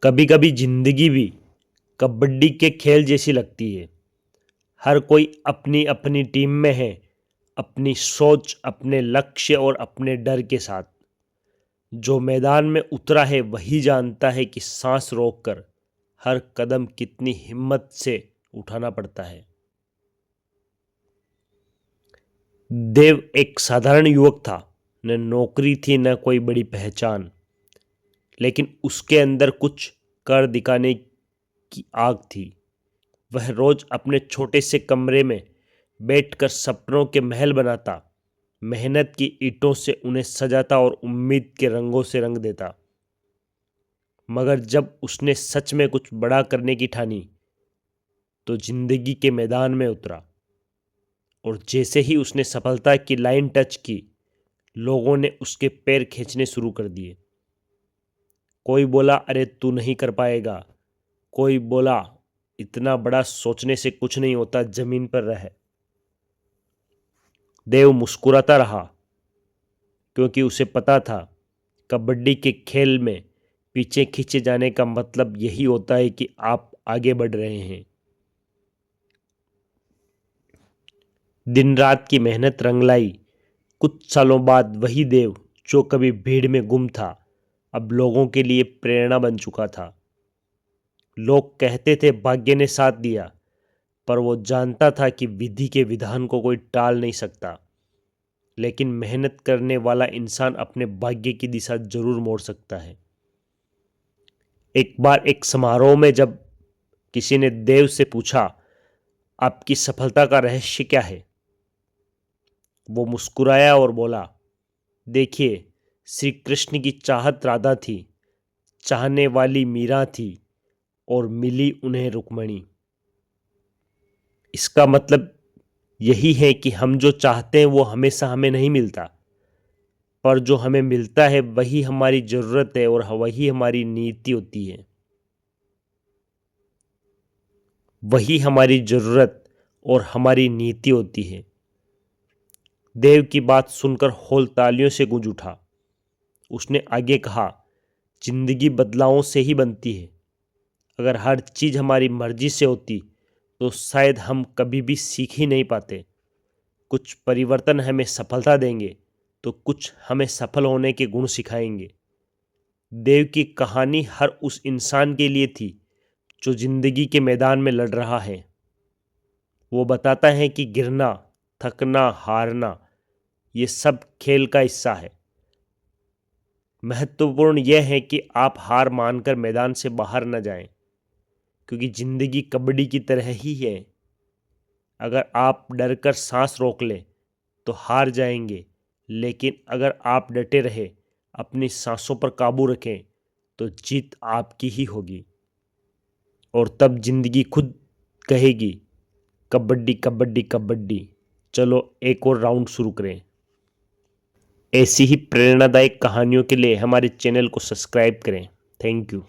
कभी कभी जिंदगी भी कबड्डी के खेल जैसी लगती है। हर कोई अपनी अपनी टीम में है, अपनी सोच, अपने लक्ष्य और अपने डर के साथ। जो मैदान में उतरा है वही जानता है कि सांस रोककर हर कदम कितनी हिम्मत से उठाना पड़ता है। देव एक साधारण युवक था। न नौकरी थी, न कोई बड़ी पहचान, लेकिन उसके अंदर कुछ कर दिखाने की आग थी। वह रोज अपने छोटे से कमरे में बैठकर सपनों के महल बनाता, मेहनत की ईंटों से उन्हें सजाता और उम्मीद के रंगों से रंग देता। मगर जब उसने सच में कुछ बड़ा करने की ठानी तो जिंदगी के मैदान में उतरा। और जैसे ही उसने सफलता की लाइन टच की, लोगों ने उसके पैर खींचने शुरू कर दिए। कोई बोला, अरे तू नहीं कर पाएगा। कोई बोला, इतना बड़ा सोचने से कुछ नहीं होता, जमीन पर रह। देव मुस्कुराता रहा, क्योंकि उसे पता था कबड्डी के खेल में पीछे खींचे जाने का मतलब यही होता है कि आप आगे बढ़ रहे हैं। दिन रात की मेहनत रंग लाई। कुछ सालों बाद वही देव जो कभी भीड़ में गुम था, अब लोगों के लिए प्रेरणा बन चुका था। लोग कहते थे भाग्य ने साथ दिया, पर वो जानता था कि विधि के विधान को कोई टाल नहीं सकता। लेकिन मेहनत करने वाला इंसान अपने भाग्य की दिशा जरूर मोड़ सकता है। एक बार एक समारोह में जब किसी ने देव से पूछा, आपकी सफलता का रहस्य क्या है? वो मुस्कुराया और बोला, देखिए, श्री कृष्ण की चाहत राधा थी, चाहने वाली मीरा थी और मिली उन्हें रुक्मणी। इसका मतलब यही है कि हम जो चाहते हैं वो हमेशा हमें नहीं मिलता, पर जो हमें मिलता है वही हमारी जरूरत है और वही हमारी नीति होती है। वही हमारी जरूरत और हमारी नीति होती है। देव की बात सुनकर हॉल तालियों से गूंज उठा। उसने आगे कहा, जिंदगी बदलावों से ही बनती है। अगर हर चीज हमारी मर्जी से होती तो शायद हम कभी भी सीख ही नहीं पाते। कुछ परिवर्तन हमें सफलता देंगे तो कुछ हमें सफल होने के गुण सिखाएंगे। देव की कहानी हर उस इंसान के लिए थी जो जिंदगी के मैदान में लड़ रहा है। वो बताता है कि गिरना, थकना, हारना, ये सब खेल का हिस्सा है। महत्वपूर्ण यह है कि आप हार मानकर मैदान से बाहर न जाएं, क्योंकि जिंदगी कबड्डी की तरह ही है। अगर आप डरकर सांस रोक लें तो हार जाएंगे, लेकिन अगर आप डटे रहे, अपनी सांसों पर काबू रखें, तो जीत आपकी ही होगी। और तब जिंदगी खुद कहेगी, कबड्डी कबड्डी कबड्डी, चलो एक और राउंड शुरू करें। ऐसी ही प्रेरणादायक कहानियों के लिए हमारे चैनल को सब्सक्राइब करें। Thank you.